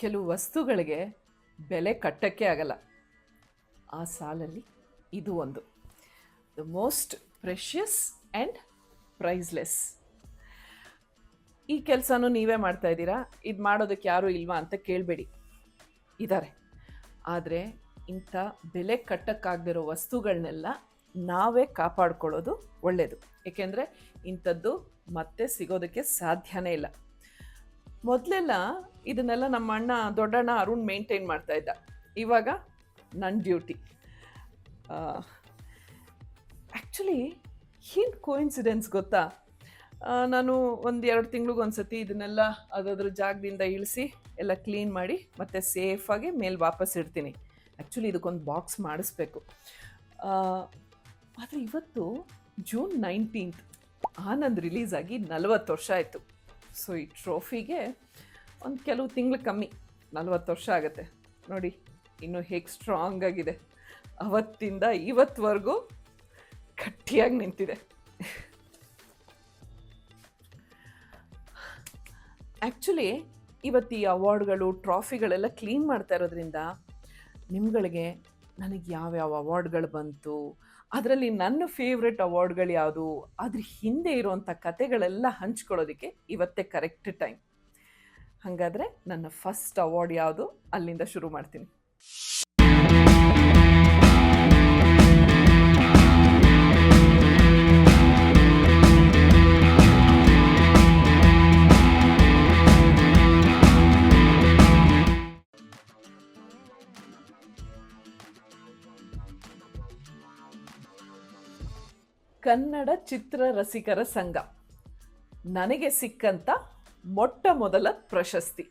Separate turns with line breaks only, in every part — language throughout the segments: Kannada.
ಕೆಲವು ವಸ್ತುಗಳಿಗೆ ಬೆಲೆ ಕಟ್ಟಕ್ಕೆ ಆಗಲ್ಲ. ಆ ಸಾಲಲ್ಲಿ ಇದು ಒಂದು. The most precious and priceless. ಈ ಕೆಲಸನೂ ನೀವೇ ಮಾಡ್ತಾ ಇದ್ದೀರಾ, ಇದು ಮಾಡೋದಕ್ಕೆ ಯಾರೂ ಇಲ್ವಾ ಅಂತ ಕೇಳಬೇಡಿ, ಇದ್ದಾರೆ. ಆದರೆ ಇಂಥ ಬೆಲೆ ಕಟ್ಟಕ್ಕಾಗದಿರೋ ವಸ್ತುಗಳನ್ನೆಲ್ಲ ನಾವೇ ಕಾಪಾಡ್ಕೊಳ್ಳೋದು ಒಳ್ಳೆಯದು. ಏಕೆಂದರೆ ಇಂಥದ್ದು ಮತ್ತೆ ಸಿಗೋದಕ್ಕೆ ಸಾಧ್ಯನೇ ಇಲ್ಲ. ಮೊದಲೆಲ್ಲ ಇದನ್ನೆಲ್ಲ ನಮ್ಮ ದೊಡ್ಡಣ್ಣ ಅರುಣ್ ಮೇಂಟೈನ್ ಮಾಡ್ತಾ ಇದ್ದ. ಇವಾಗ ನನ್ನ ಡ್ಯೂಟಿ. ಆ್ಯಕ್ಚುಲಿ ಏನು ಕೋಇನ್ಸಿಡೆನ್ಸ್ ಗೊತ್ತಾ, ನಾನು 1-2 ತಿಂಗಳಿಗೊಂದ್ಸತಿ ಇದನ್ನೆಲ್ಲ ಅದ್ರ ಜಾಗದಿಂದ ಇಳಿಸಿ ಎಲ್ಲ ಕ್ಲೀನ್ ಮಾಡಿ ಮತ್ತೆ ಸೇಫಾಗಿ ಮೇಲೆ ವಾಪಸ್ ಇಡ್ತೀನಿ. ಆ್ಯಕ್ಚುಲಿ ಇದಕ್ಕೊಂದು ಬಾಕ್ಸ್ ಮಾಡಿಸ್ಬೇಕು. ಆದರೆ ಇವತ್ತು ಜೂನ್ 19th, ಆನಂದ್ ರಿಲೀಸ್ ಆಗಿ 40 ವರ್ಷ ಆಯಿತು. ಸೊ ಈ ಟ್ರೋಫಿಗೆ ಒಂದು ಕೆಲವು ತಿಂಗಳು ಕಮ್ಮಿ, 40 ವರ್ಷ ಆಗುತ್ತೆ ನೋಡಿ. ಇನ್ನೂ ಹೇಗೆ ಸ್ಟ್ರಾಂಗ್ ಆಗಿದೆ, ಅವತ್ತಿಂದ ಇವತ್ತವರೆಗೂ ಗಟ್ಟಿಯಾಗಿ ನಿಂತಿದೆ. ಆ್ಯಕ್ಚುಲಿ ಇವತ್ತು ಈ ಅವಾರ್ಡ್ಗಳು ಟ್ರಾಫಿಗಳೆಲ್ಲ ಕ್ಲೀನ್ ಮಾಡ್ತಾ ಇರೋದ್ರಿಂದ ನಿಮ್ಗಳಿಗೆ ನನಗೆ ಯಾವ್ಯಾವ ಅವಾರ್ಡ್ಗಳು ಬಂತು, ಅದರಲ್ಲಿ ನನ್ನ ಫೇವ್ರೆಟ್ ಅವಾರ್ಡ್ಗಳು ಯಾವುದು, ಅದ್ರ ಹಿಂದೆ ಇರುವಂಥ ಕತೆಗಳೆಲ್ಲ ಹಂಚ್ಕೊಳ್ಳೋದಕ್ಕೆ ಇವತ್ತೇ ಕರೆಕ್ಟ್ ಟೈಮ್. ಹಾಗಾದರೆ ನನ್ನ ಫಸ್ಟ್ ಅವಾರ್ಡ್ ಯಾವುದು, ಅಲ್ಲಿಂದ ಶುರು ಮಾಡ್ತೀನಿ. ಕನ್ನಡ ಚಿತ್ರ ರಸಿಕರ ಸಂಘ ನನಗೆ ಸಿಕ್ಕಂತ ಮೊಟ್ಟ ಮೊದಲ ಪ್ರಶಸ್ತಿ.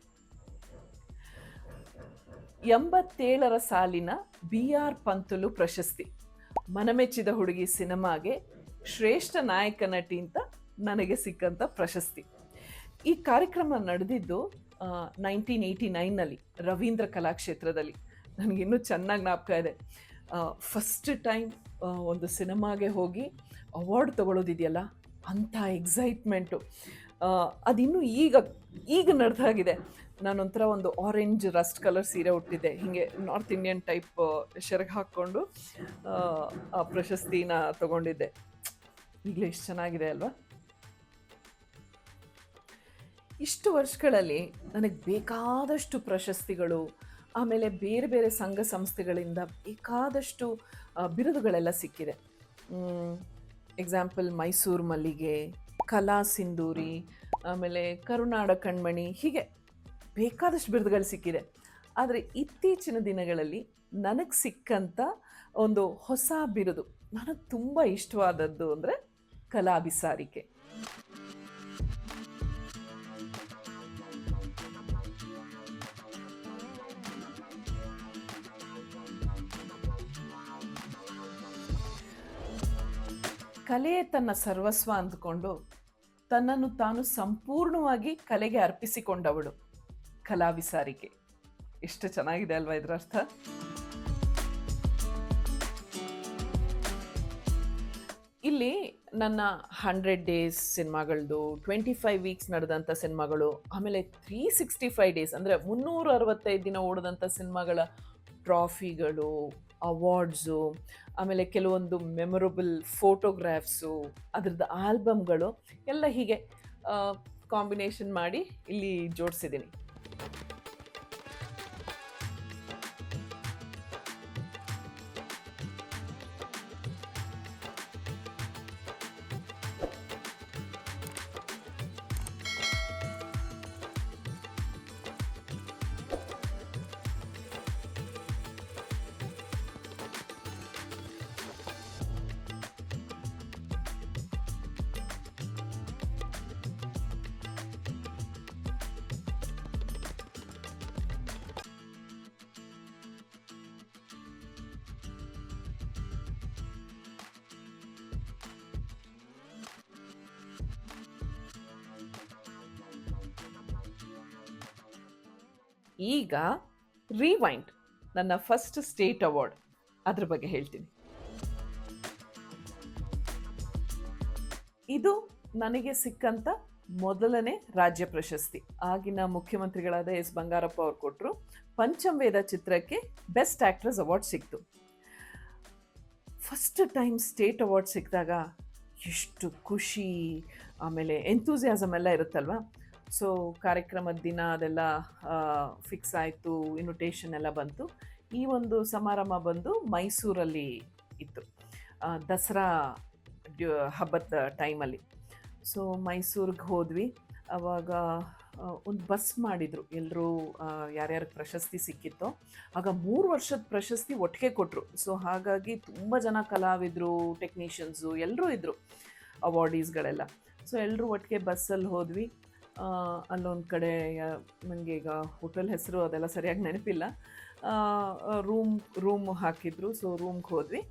87ರ ಸಾಲಿನ BR ಪಂತುಲು ಪ್ರಶಸ್ತಿ. ಮನಮೆಚ್ಚಿದ ಹುಡುಗಿ ಸಿನಿಮಾಗೆ ಶ್ರೇಷ್ಠ ನಾಯಕ ನಟಿ ಅಂತ ನನಗೆ ಸಿಕ್ಕಂತ ಪ್ರಶಸ್ತಿ. ಈ ಕಾರ್ಯಕ್ರಮ ನಡೆದಿದ್ದು 1989ನಲ್ಲಿ ರವೀಂದ್ರ ಕಲಾಕ್ಷೇತ್ರದಲ್ಲಿ. ನನಗಿನ್ನೂ ಚೆನ್ನಾಗಿ ಜ್ಞಾಪಕ ಇದೆ. ಫಸ್ಟ್ ಟೈಮ್ ಒಂದು ಸಿನಿಮಾಗೆ ಹೋಗಿ ಅವಾರ್ಡ್ ತೊಗೊಳೋದಿದೆಯಲ್ಲ, ಅಂಥ ಎಕ್ಸೈಟ್ಮೆಂಟು ಅದಿನ್ನೂ ಈಗ ನಡೆದಾಗಿದೆ. ನಾನೊಂಥರ ಒಂದು ಆರೆಂಜ್ ರಸ್ಟ್ ಕಲರ್ ಸೀರೆ ಉಟ್ಟಿದ್ದೆ, ಹೀಗೆ ನಾರ್ತ್ ಇಂಡಿಯನ್ ಟೈಪ್ ಸೆರಗು ಹಾಕ್ಕೊಂಡು ಆ ಪ್ರಶಸ್ತಿನ ತಗೊಂಡಿದ್ದೆ. ಈಗಲೇ ಎಷ್ಟು ಚೆನ್ನಾಗಿದೆ ಅಲ್ವಾ? ಇಷ್ಟು ವರ್ಷಗಳಲ್ಲಿ ನನಗೆ ಬೇಕಾದಷ್ಟು ಪ್ರಶಸ್ತಿಗಳು, ಆಮೇಲೆ ಬೇರೆ ಬೇರೆ ಸಂಘ ಸಂಸ್ಥೆಗಳಿಂದ ಬೇಕಾದಷ್ಟು ಬಿರುದುಗಳೆಲ್ಲ ಸಿಕ್ಕಿದೆ. ಎಕ್ಸಾಂಪಲ್ ಮೈಸೂರು ಮಲ್ಲಿಗೆ, ಕಲಾ ಸಿಂಧೂರಿ, ಆಮೇಲೆ ಕರುನಾಡ ಕಣ್ಮಣಿ, ಹೀಗೆ ಬೇಕಾದಷ್ಟು ಬಿರುದುಗಳು ಸಿಕ್ಕಿದೆ. ಆದರೆ ಇತ್ತೀಚಿನ ದಿನಗಳಲ್ಲಿ ನನಗೆ ಸಿಕ್ಕಂಥ ಒಂದು ಹೊಸ ಬಿರುದು, ನನಗೆ ತುಂಬ ಇಷ್ಟವಾದದ್ದು ಅಂದರೆ ಕಲಾಭಿಸಾರಿಕೆ. ಕಲೆಯೇ ತನ್ನ ಸರ್ವಸ್ವ ಅಂದುಕೊಂಡು ತನ್ನನ್ನು ತಾನು ಸಂಪೂರ್ಣವಾಗಿ ಕಲೆಗೆ ಅರ್ಪಿಸಿಕೊಂಡವಳು ಕಲಾಭಿಸಾರಿಕೆ. ಎಷ್ಟು ಚೆನ್ನಾಗಿದೆ ಅಲ್ವಾ ಇದರ ಅರ್ಥ? ಇಲ್ಲಿ ನನ್ನ 100 days ಸಿನಿಮಾಗಳದು, 25 weeks ನಡೆದಂಥ ಸಿನಿಮಾಗಳು, ಆಮೇಲೆ 365 days ಅಂದರೆ 365 ದಿನ ಓಡಿದಂಥ ಸಿನಿಮಾಗಳ ಟ್ರಾಫಿಗಳು, ಅವಾರ್ಡ್ಸು, ಆಮೇಲೆ ಕೆಲವೊಂದು ಮೆಮೊರಬಲ್ ಫೋಟೋಗ್ರಾಫ್ಸು, ಅದ್ರದ್ದು ಆಲ್ಬಮ್ಗಳು ಎಲ್ಲ ಹೀಗೆ ಕಾಂಬಿನೇಷನ್ ಮಾಡಿ ಇಲ್ಲಿ ಜೋಡಿಸಿದ್ದೀನಿ. ಈಗ ರಿವೈಂಡ್, ನನ್ನ ಫಸ್ಟ್ ಸ್ಟೇಟ್ ಅವಾರ್ಡ್, ಅದ್ರ ಬಗ್ಗೆ ಹೇಳ್ತೀನಿ. ಇದು ನನಗೆ ಸಿಕ್ಕಂಥ ಮೊದಲನೇ ರಾಜ್ಯ ಪ್ರಶಸ್ತಿ ಆಗಿನ ಮುಖ್ಯಮಂತ್ರಿಗಳಾದ ಎಸ್ ಬಂಗಾರಪ್ಪ ಅವ್ರು ಕೊಟ್ಟರು. ಪಂಚಮವೇದ ಚಿತ್ರಕ್ಕೆ ಬೆಸ್ಟ್ ಆ್ಯಕ್ಟ್ರೆಸ್ ಅವಾರ್ಡ್ ಸಿಕ್ತು. ಫಸ್ಟ್ ಟೈಮ್ ಸ್ಟೇಟ್ ಅವಾರ್ಡ್ ಸಿಕ್ಕಿದಾಗ ಎಷ್ಟು ಖುಷಿ, ಆಮೇಲೆ ಎಂತೂಸಿಯಾಸಮ್ ಎಲ್ಲ ಇರುತ್ತಲ್ವ. ಸೊ ಕಾರ್ಯಕ್ರಮದ ದಿನ ಅದೆಲ್ಲ ಫಿಕ್ಸ್ ಆಯಿತು, ಇನ್ವಿಟೇಷನ್ ಎಲ್ಲ ಬಂತು. ಈ ಒಂದು ಸಮಾರಂಭ ಬಂದು ಮೈಸೂರಲ್ಲಿ ಇತ್ತು, ದಸರಾ ಹಬ್ಬದ ಟೈಮಲ್ಲಿ. ಸೊ ಮೈಸೂರಿಗೆ ಹೋದ್ವಿ. ಆವಾಗ ಒಂದು ಬಸ್ ಮಾಡಿದರು, ಎಲ್ಲರೂ ಯಾರ್ಯಾರಿಗೆ ಪ್ರಶಸ್ತಿ ಸಿಕ್ಕಿತ್ತೋ. ಆಗ 3 ವರ್ಷದ ಪ್ರಶಸ್ತಿ ಒಟ್ಟಿಗೆ ಕೊಟ್ಟರು. ಸೊ ಹಾಗಾಗಿ ತುಂಬ ಜನ ಕಲಾವಿದರು, ಟೆಕ್ನಿಷಿಯನ್ಸು ಎಲ್ಲರೂ ಇದ್ದರು, ಅವಾರ್ಡೀಸ್ಗಳೆಲ್ಲ. ಸೊ ಎಲ್ಲರೂ ಒಟ್ಟಿಗೆ ಬಸ್ಸಲ್ಲಿ ಹೋದ್ವಿ. ಅಲ್ಲೊಂದು ಕಡೆ ನನಗೆ ಈಗ ಹೋಟೆಲ್ ಹೆಸರು ಅದೆಲ್ಲ ಸರಿಯಾಗಿ ನೆನಪಿಲ್ಲ, ರೂಮ್ ಹಾಕಿದ್ರು. ಸೊ ರೂಮ್ಗೆ ಹೋದ್ವಿ.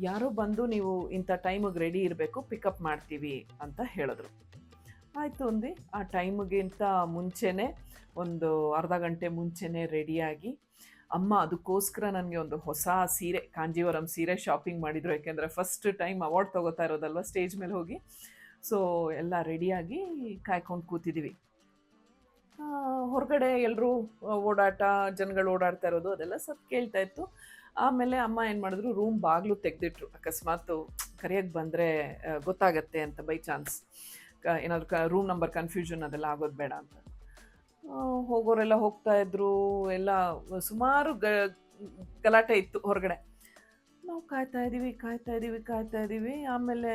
ಯಾರೋ ಬಂದು ನೀವು ಇಂಥ ಟೈಮಿಗೆ ರೆಡಿ ಇರಬೇಕು, ಪಿಕಪ್ ಮಾಡ್ತೀವಿ ಅಂತ ಹೇಳಿದ್ರು. ಆಯಿತು ಅಂದು ಆ ಟೈಮಿಗಿಂತ ಮುಂಚೆನೇ, ಒಂದು ಅರ್ಧ ಗಂಟೆ ಮುಂಚೆನೇ ರೆಡಿಯಾಗಿ, ಅಮ್ಮ ಅದಕ್ಕೋಸ್ಕರ ನನಗೆ ಒಂದು ಹೊಸ ಸೀರೆ, ಕಾಂಜೀವರಂ ಸೀರೆ ಶಾಪಿಂಗ್ ಮಾಡಿದರು. ಯಾಕೆಂದರೆ ಫಸ್ಟ್ ಟೈಮ್ ಅವಾರ್ಡ್ ತೊಗೋತಾ ಇರೋದಲ್ವ ಸ್ಟೇಜ್ ಮೇಲೆ ಹೋಗಿ. ಸೊ ಎಲ್ಲ ರೆಡಿಯಾಗಿ ಕಾಯ್ಕೊಂಡು ಕೂತಿದ್ದೀವಿ. ಹೊರಗಡೆ ಎಲ್ಲರೂ ಓಡಾಟ, ಜನಗಳು ಓಡಾಡ್ತಾ ಇರೋದು ಅದೆಲ್ಲ ಸ್ವಲ್ಪ ಕೇಳ್ತಾ ಇತ್ತು. ಆಮೇಲೆ ಅಮ್ಮ ಏನು ಮಾಡಿದ್ರು, ರೂಮ್ ಬಾಗಿಲು ತೆಗೆದಿಟ್ರು. ಅಕಸ್ಮಾತು ಕರೆಯೋಕ್ಕೆ ಬಂದರೆ ಗೊತ್ತಾಗತ್ತೆ ಅಂತ, ಬೈ ಚಾನ್ಸ್ ಏನಾದರೂ ರೂಮ್ ನಂಬರ್ ಕನ್ಫ್ಯೂಷನ್ ಅದೆಲ್ಲ ಆಗೋದು ಬೇಡ ಅಂತ. ಹೋಗೋರೆಲ್ಲ ಹೋಗ್ತಾಯಿದ್ರು, ಎಲ್ಲ ಸುಮಾರು ಗಲಾಟೆ ಇತ್ತು ಹೊರಗಡೆ. ನಾವು ಕಾಯ್ತಾ ಇದ್ದೀವಿ. ಆಮೇಲೆ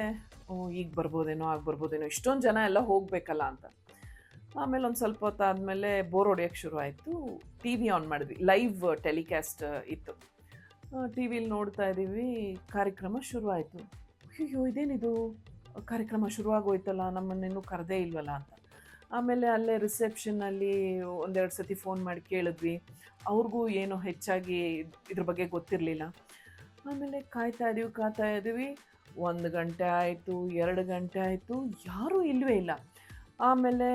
ಈಗ ಬರ್ಬೋದೇನೋ, ಬರ್ಬೋದೇನೋ, ಇಷ್ಟೊಂದು ಜನ ಎಲ್ಲ ಹೋಗಬೇಕಲ್ಲ ಅಂತ. ಆಮೇಲೆ ಒಂದು ಸ್ವಲ್ಪ ಹೊತ್ತಾದಮೇಲೆ ಬೋರ್ ಹೊಡೆಯೋಕ್ಕೆ ಶುರು ಆಯಿತು. ಟಿ ವಿ ಆನ್ ಮಾಡಿದ್ವಿ, ಲೈವ್ ಟೆಲಿಕಾಸ್ಟ್ ಇತ್ತು. ಟಿ ವಿಲಿ ನೋಡ್ತಾ ಇದ್ದೀವಿ, ಕಾರ್ಯಕ್ರಮ ಶುರು ಆಯಿತು. ಅಯ್ಯೋ ಇದೇನಿದು, ಕಾರ್ಯಕ್ರಮ ಶುರುವಾಗೋಯ್ತಲ್ಲ, ನಮ್ಮನ್ನೇನು ಕರೆದೇ ಇಲ್ವಲ್ಲ ಅಂತ. ಆಮೇಲೆ ಅಲ್ಲೇ ರಿಸೆಪ್ಷನ್ನಲ್ಲಿ ಒಂದೆರಡು ಸತಿ ಫೋನ್ ಮಾಡಿ ಕೇಳಿದ್ವಿ. ಅವ್ರಿಗೂ ಏನೋ ಹೆಚ್ಚಾಗಿ ಇದ್ರ ಬಗ್ಗೆ ಗೊತ್ತಿರಲಿಲ್ಲ. ಆಮೇಲೆ ಕಾಯ್ತಾ ಇದ್ದೀವಿ. 1 ಗಂಟೆ ಆಯಿತು, 2 ಗಂಟೆ ಆಯಿತು, ಯಾರೂ ಇಲ್ಲವೇ ಇಲ್ಲ. ಆಮೇಲೆ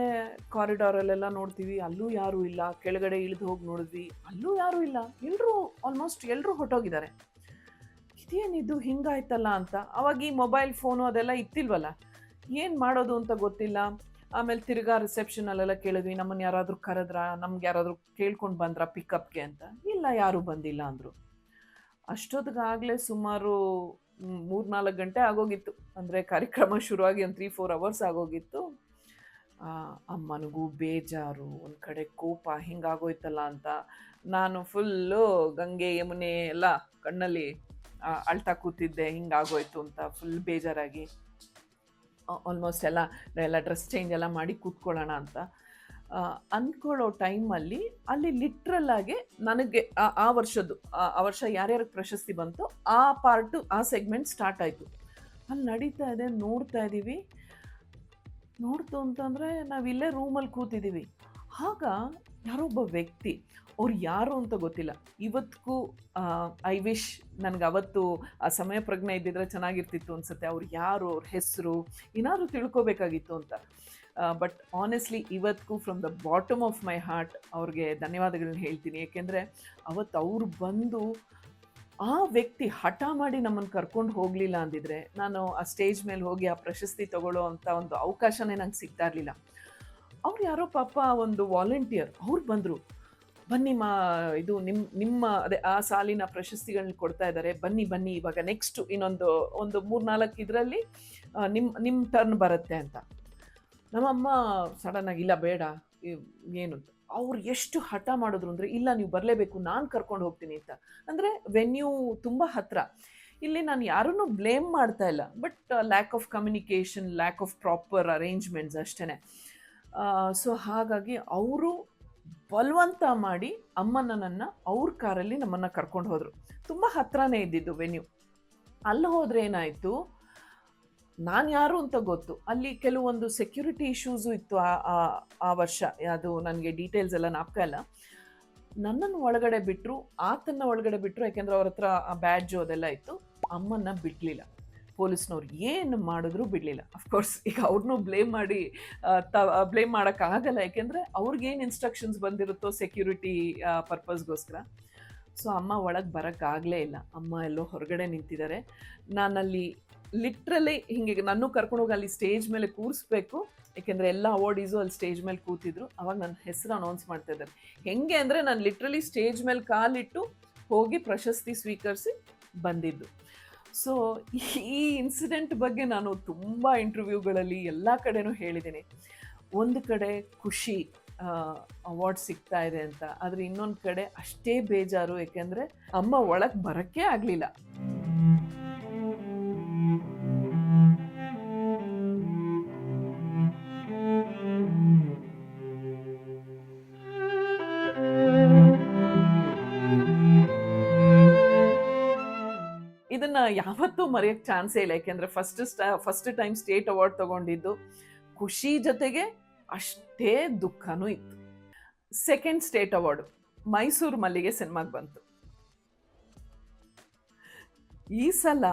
ಕಾರಿಡಾರಲ್ಲೆಲ್ಲ ನೋಡ್ತೀವಿ, ಅಲ್ಲೂ ಯಾರೂ ಇಲ್ಲ. ಕೆಳಗಡೆ ಇಳಿದು ಹೋಗಿ ನೋಡಿದ್ವಿ, ಅಲ್ಲೂ ಯಾರೂ ಇಲ್ಲ. ಆಲ್ಮೋಸ್ಟ್ ಎಲ್ಲರೂ ಹೊರಟೋಗಿದ್ದಾರೆ. ಇದೇನಿದು ಹಿಂಗಾಯ್ತಲ್ಲ ಅಂತ. ಅವಾಗ ಈ ಮೊಬೈಲ್ ಫೋನು ಅದೆಲ್ಲ ಇತ್ತಿಲ್ವಲ್ಲ, ಏನು ಮಾಡೋದು ಅಂತ ಗೊತ್ತಿಲ್ಲ. ಆಮೇಲೆ ತಿರ್ಗಾ ರಿಸೆಪ್ಷನಲ್ಲೆಲ್ಲ ಕೇಳಿದ್ವಿ, ನಮ್ಮನ್ನು ಯಾರಾದರೂ ಕರೆದ್ರಾ, ನಮ್ಗೆ ಯಾರಾದರೂ ಕೇಳ್ಕೊಂಡು ಬಂದ್ರಾ ಪಿಕಪ್ಗೆ ಅಂತ. ಇಲ್ಲ, ಯಾರೂ ಬಂದಿಲ್ಲ ಅಂದರು. ಅಷ್ಟೊತ್ತಿಗಾಗಲೇ ಸುಮಾರು 3-4 ಗಂಟೆ ಆಗೋಗಿತ್ತು. ಅಂದರೆ ಕಾರ್ಯಕ್ರಮ ಶುರುವಾಗಿ ಒಂದು 3-4 ಅವರ್ಸ್ ಆಗೋಗಿತ್ತು. ಅಮ್ಮನಿಗೂ ಬೇಜಾರು, ಒಂದು ಕಡೆ ಕೋಪ, ಹಿಂಗಾಗೋಯ್ತಲ್ಲ ಅಂತ. ನಾನು ಫುಲ್ಲು ಗಂಗೆ ಯಮುನೆ ಎಲ್ಲ ಕಣ್ಣಲ್ಲಿ ಅಳ್ತಾ ಕೂತಿದ್ದೆ, ಹಿಂಗಾಗೋಯ್ತು ಅಂತ ಫುಲ್ ಬೇಜಾರಾಗಿ. ಆಲ್ಮೋಸ್ಟ್ ಎಲ್ಲ ಡ್ರೆಸ್ ಚೇಂಜ್ ಎಲ್ಲ ಮಾಡಿ ಕೂತ್ಕೊಳ್ಳೋಣ ಅಂತ ಅಂದ್ಕೊಳ್ಳೋ ಟೈಮಲ್ಲಿ ಅಲ್ಲಿ ಲಿಟ್ರಲ್ಲಾಗಿ ನನಗೆ ಆ ವರ್ಷ ಯಾರ್ಯಾರಿಗೆ ಪ್ರಶಸ್ತಿ ಬಂತೋ ಆ ಪಾರ್ಟು, ಆ ಸೆಗ್ಮೆಂಟ್ ಸ್ಟಾರ್ಟ್ ಆಯಿತು. ಅಲ್ಲಿ ನಡೀತಾ ಇದೆ, ನೋಡ್ತಾ ಇದ್ದೀವಿ. ನೋಡ್ತು ಅಂತಂದರೆ ನಾವಿಲ್ಲೇ ರೂಮಲ್ಲಿ ಕೂತಿದ್ದೀವಿ. ಆಗ ಯಾರೊಬ್ಬ ವ್ಯಕ್ತಿ, ಅವ್ರು ಯಾರು ಅಂತ ಗೊತ್ತಿಲ್ಲ. ಇವತ್ತಿಗೂ ಐ ವಿಶ್ ನನಗೆ ಅವತ್ತು ಆ ಸಮಯ ಪ್ರಜ್ಞೆ ಇದ್ದಿದ್ರೆ ಚೆನ್ನಾಗಿರ್ತಿತ್ತು ಅನಿಸುತ್ತೆ. ಅವ್ರು ಯಾರು, ಅವ್ರ ಹೆಸರು ಏನಾದರೂ ತಿಳ್ಕೊಬೇಕಾಗಿತ್ತು ಅಂತ. ಬಟ್ ಆನೆಸ್ಟ್ಲಿ ಇವತ್ತಿಗೂ from the bottom of my heart ಅವ್ರಿಗೆ ಧನ್ಯವಾದಗಳನ್ನ ಹೇಳ್ತೀನಿ. ಏಕೆಂದರೆ ಅವತ್ತು ಅವ್ರು ಬಂದು ಆ ವ್ಯಕ್ತಿ ಹಠ ಮಾಡಿ ನಮ್ಮನ್ನು ಕರ್ಕೊಂಡು ಹೋಗಲಿಲ್ಲ ಅಂದಿದ್ರೆ ನಾನು ಆ ಸ್ಟೇಜ್ ಮೇಲೆ ಹೋಗಿ ಆ ಪ್ರಶಸ್ತಿ ತಗೊಳ್ಳೋ ಅಂಥ ಒಂದು ಅವಕಾಶನೇ ನಂಗೆ ಸಿಗ್ತಾ ಇರಲಿಲ್ಲ. ಅವ್ರು ಯಾರೋ ಪಾಪ ಒಂದು ವಾಲಂಟಿಯರ್, ಅವ್ರು ಬಂದರು. ಬನ್ನಿ ಇದು ನಿಮ್ಮ ಅದೇ ಆ ಸಾಲಿನ ಪ್ರಶಸ್ತಿಗಳನ್ನ ಕೊಡ್ತಾ ಇದ್ದಾರೆ, ಬನ್ನಿ ಇವಾಗ ನೆಕ್ಸ್ಟು ಇನ್ನೊಂದು 3-4 ಇದರಲ್ಲಿ ನಿಮ್ಮ ಟರ್ನ್ ಬರುತ್ತೆ ಅಂತ. ನಮ್ಮಮ್ಮ ಸಡನ್ನಾಗಿ ಇಲ್ಲ ಬೇಡ ಏನು, ಅವ್ರು ಎಷ್ಟು ಹಠ ಮಾಡಿದ್ರು ಅಂದರೆ ಇಲ್ಲ ನೀವು ಬರಲೇಬೇಕು, ನಾನು ಕರ್ಕೊಂಡು ಹೋಗ್ತೀನಿ ಅಂತ. ಅಂದರೆ ವೆನ್ಯೂ ತುಂಬ ಹತ್ತಿರ. ಇಲ್ಲಿ ನಾನು ಯಾರನ್ನೂ ಬ್ಲೇಮ್ ಮಾಡ್ತಾ ಇಲ್ಲ, but lack of communication, lack of proper arrangements ಅಷ್ಟೇ. ಸೊ ಹಾಗಾಗಿ ಅವರು ಬಲವಂತ ಮಾಡಿ ಅಮ್ಮನನ್ನು ಅವ್ರ ಕಾರಲ್ಲಿ ನಮ್ಮನ್ನು ಕರ್ಕೊಂಡು ಹೋದರು. ತುಂಬ ಹತ್ರನೇ ಇದ್ದಿದ್ದು ವೆನ್ಯೂ. ಅಲ್ಲಿ ಹೋದರೆ ಏನಾಯಿತು, ನಾನು ಯಾರು ಅಂತ ಗೊತ್ತು. ಅಲ್ಲಿ ಕೆಲವೊಂದು ಸೆಕ್ಯೂರಿಟಿ ಇಶ್ಯೂಸು ಇತ್ತು ಆ ವರ್ಷ. ಅದು ನನಗೆ ಡೀಟೇಲ್ಸ್ ಎಲ್ಲ ಜ್ಞಾಪಕ ಇಲ್ಲ. ನನ್ನನ್ನು ಒಳಗಡೆ ಬಿಟ್ಟರು, ಆತನ್ನ ಒಳಗಡೆ ಬಿಟ್ಟರು. ಯಾಕೆಂದರೆ ಅವ್ರ ಹತ್ರ ಆ ಬ್ಯಾಡ್ಜು ಅದೆಲ್ಲ ಇತ್ತು. ಅಮ್ಮನ್ನ ಬಿಡಲಿಲ್ಲ ಪೊಲೀಸ್ನವ್ರು, ಏನು ಮಾಡಿದ್ರು ಬಿಡಲಿಲ್ಲ. ಅಫ್ಕೋರ್ಸ್ ಈಗ ಅವ್ರನ್ನೂ ಬ್ಲೇಮ್ ಮಾಡೋಕ್ಕಾಗಲ್ಲ, ಯಾಕೆಂದರೆ ಅವ್ರಿಗೇನು ಇನ್ಸ್ಟ್ರಕ್ಷನ್ಸ್ ಬಂದಿರುತ್ತೋ ಸೆಕ್ಯೂರಿಟಿ ಪರ್ಪಸ್ಗೋಸ್ಕರ. ಸೊ ಅಮ್ಮ ಒಳಗೆ ಬರೋಕ್ಕಾಗಲೇ ಇಲ್ಲ. ಅಮ್ಮ ಎಲ್ಲೋ ಹೊರಗಡೆ ನಿಂತಿದ್ದಾರೆ. ನಾನಲ್ಲಿ ಲಿಟ್ರಲಿ ಹಿಂಗೆ ನನ್ನೂ ಕರ್ಕೊಂಡೋಗಿ ಅಲ್ಲಿ ಸ್ಟೇಜ್ ಮೇಲೆ ಕೂರಿಸ್ಬೇಕು. ಏಕೆಂದರೆ ಎಲ್ಲ ಅವಾರ್ಡೀಸು ಅಲ್ಲಿ ಸ್ಟೇಜ್ ಮೇಲೆ ಕೂತಿದ್ರು. ಅವಾಗ ನನ್ನ ಹೆಸರು ಅನೌನ್ಸ್ ಮಾಡ್ತಾ ಇದ್ದಾರೆ. ಹೆಂಗೆ ಅಂದರೆ ನಾನು ಲಿಟ್ರಲಿ ಸ್ಟೇಜ್ ಮೇಲೆ ಕಾಲಿಟ್ಟು ಹೋಗಿ ಪ್ರಶಸ್ತಿ ಸ್ವೀಕರಿಸಿ ಬಂದಿದ್ದು. ಸೊ ಈ ಇನ್ಸಿಡೆಂಟ್ ಬಗ್ಗೆ ನಾನು ತುಂಬ ಇಂಟರ್ವ್ಯೂಗಳಲ್ಲಿ ಎಲ್ಲ ಕಡೆನೂ ಹೇಳಿದ್ದೀನಿ. ಒಂದು ಕಡೆ ಖುಷಿ ಅವಾರ್ಡ್ ಸಿಗ್ತಾ ಇದೆ ಅಂತ, ಆದರೆ ಇನ್ನೊಂದು ಕಡೆ ಅಷ್ಟೇ ಬೇಜಾರು, ಏಕೆಂದರೆ ಅಮ್ಮ ಒಳಗೆ ಬರೋಕ್ಕೆ ಆಗಲಿಲ್ಲ. ಇದನ್ನು ಯಾವತ್ತೂ ಮರೆಯೋಕ್ಕೆ ಚಾನ್ಸೇ ಇಲ್ಲ, ಯಾಕೆಂದರೆ ಫಸ್ಟ್ ಟೈಮ್ ಸ್ಟೇಟ್ ಅವಾರ್ಡ್ ತೊಗೊಂಡಿದ್ದು. ಖುಷಿ ಜೊತೆಗೆ ಅಷ್ಟೇ ದುಃಖನೂ ಇತ್ತು. ಸೆಕೆಂಡ್ ಸ್ಟೇಟ್ ಅವಾರ್ಡು ಮೈಸೂರು ಮಲ್ಲಿಗೆ ಸಿನಿಮಾಗೆ ಬಂತು. ಈ ಸಲ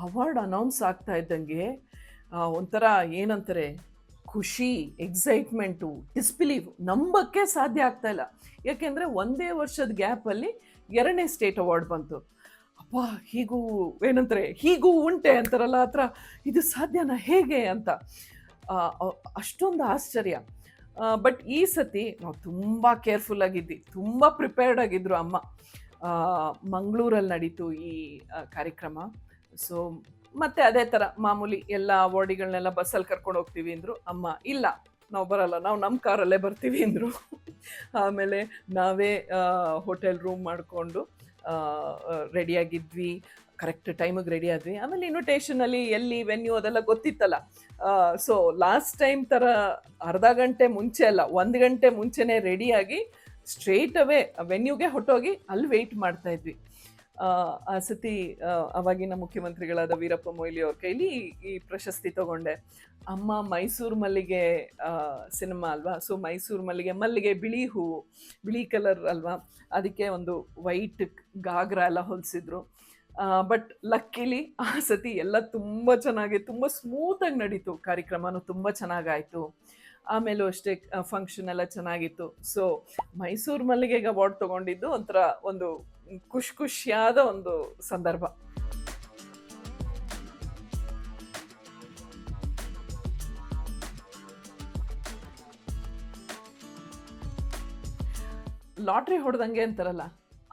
ಅವಾರ್ಡ್ ಅನೌನ್ಸ್ ಆಗ್ತಾ ಇದ್ದಂಗೆ ಒಂಥರ ಏನಂತಾರೆ, ಖುಷಿ, ಎಕ್ಸೈಟ್ಮೆಂಟು, ಡಿಸ್ಬಿಲೀವ್, ನಂಬಕ್ಕೆ ಸಾಧ್ಯ ಆಗ್ತಾ ಇಲ್ಲ. ಯಾಕೆಂದರೆ ಒಂದೇ ವರ್ಷದ ಗ್ಯಾಪಲ್ಲಿ 2ನೇ ಸ್ಟೇಟ್ ಅವಾರ್ಡ್ ಬಂತು. ಅಪ್ಪ, ಹೀಗೂ ಉಂಟೆ ಅಂತಾರಲ್ಲ, ಆ ಥರ ಇದು ಸಾಧ್ಯನಾ ಹೇಗೆ ಅಂತ ಅಷ್ಟೊಂದು ಆಶ್ಚರ್ಯ. ಬಟ್ ಈ ಸತಿ ನಾವು ತುಂಬ ಕೇರ್ಫುಲ್ ಆಗಿದ್ವಿ, ತುಂಬ ಪ್ರಿಪೇರ್ಡ್ ಆಗಿದ್ರು ಅಮ್ಮ. ಮಂಗಳೂರಲ್ಲಿ ನಡೀತು ಈ ಕಾರ್ಯಕ್ರಮ. ಸೊ ಮತ್ತೆ ಅದೇ ಥರ ಮಾಮೂಲಿ ಎಲ್ಲ ಅವಾರ್ಡಿಗಳನ್ನೆಲ್ಲ ಬಸ್ಸಲ್ಲಿ ಕರ್ಕೊಂಡು ಹೋಗ್ತೀವಿ ಅಂದರು ಅಮ್ಮ. ಇಲ್ಲ, ನಾವು ಬರಲ್ಲ, ನಾವು ನಮ್ಮ ಕಾರಲ್ಲೇ ಬರ್ತೀವಿ ಅಂದರು. ಆಮೇಲೆ ನಾವೇ ಹೋಟೆಲ್ ರೂಮ್ ಮಾಡಿಕೊಂಡು ರೆಡಿಯಾಗಿದ್ವಿ, ಕರೆಕ್ಟ್ ಟೈಮಿಗೆ ರೆಡಿ ಆದ್ವಿ. ಆಮೇಲೆ ಇನ್ವಿಟೇಷನಲ್ಲಿ ಎಲ್ಲಿ ವೆನ್ಯೂ ಅದೆಲ್ಲ ಗೊತ್ತಿತ್ತಲ್ಲ. ಸೊ ಲಾಸ್ಟ್ ಟೈಮ್ ಥರ ಅರ್ಧ ಗಂಟೆ ಮುಂಚೆ ಅಲ್ಲ, 1 ಗಂಟೆ ಮುಂಚೆನೇ ರೆಡಿಯಾಗಿ ಸ್ಟ್ರೇಟ್ ಅವೇ ವೆನ್ಯೂಗೆ ಹೊಟ್ಟೋಗಿ ಅಲ್ಲಿ ವೆಯ್ಟ್ ಮಾಡ್ತಾ ಇದ್ವಿ. ಆ ಸತಿ ಅವಾಗಿನ ಮುಖ್ಯಮಂತ್ರಿಗಳಾದ ವೀರಪ್ಪ ಮೊಯ್ಲಿ ಅವ್ರ ಕೈಲಿ ಈ ಪ್ರಶಸ್ತಿ ತಗೊಂಡೆ. ಅಮ್ಮ ಮೈಸೂರು ಮಲ್ಲಿಗೆ ಸಿನಿಮಾ ಅಲ್ವಾ, ಸೊ ಮೈಸೂರು ಮಲ್ಲಿಗೆ ಬಿಳಿ ಹೂವು, ಬಿಳಿ ಕಲರ್ ಅಲ್ವಾ, ಅದಕ್ಕೆ ಒಂದು ವೈಟ್ ಗಾಗ್ರ ಎಲ್ಲ ಹೊಲಿಸಿದ್ರು. ಬಟ್ ಲಕ್ಕಿಲಿ ಆ ಸತಿ ಎಲ್ಲ ತುಂಬ ಚೆನ್ನಾಗಿ, ತುಂಬ ಸ್ಮೂತಾಗಿ ನಡೀತು. ಕಾರ್ಯಕ್ರಮನೂ ತುಂಬ ಚೆನ್ನಾಗಾಯಿತು. ಆಮೇಲೂ ಅಷ್ಟೇ ಫಂಕ್ಷನ್ ಎಲ್ಲ ಚೆನ್ನಾಗಿತ್ತು. ಸೊ ಮೈಸೂರು ಮಲ್ಲಿಗೆಗೆ ಅವಾರ್ಡ್ ತೊಗೊಂಡಿದ್ದು ಒಂಥರ ಒಂದು ಖುಷಿಯಾದ ಒಂದು ಸಂದರ್ಭ. ಲಾಟ್ರಿ ಹೊಡೆದಂಗೆ ಅಂತಾರಲ್ಲ,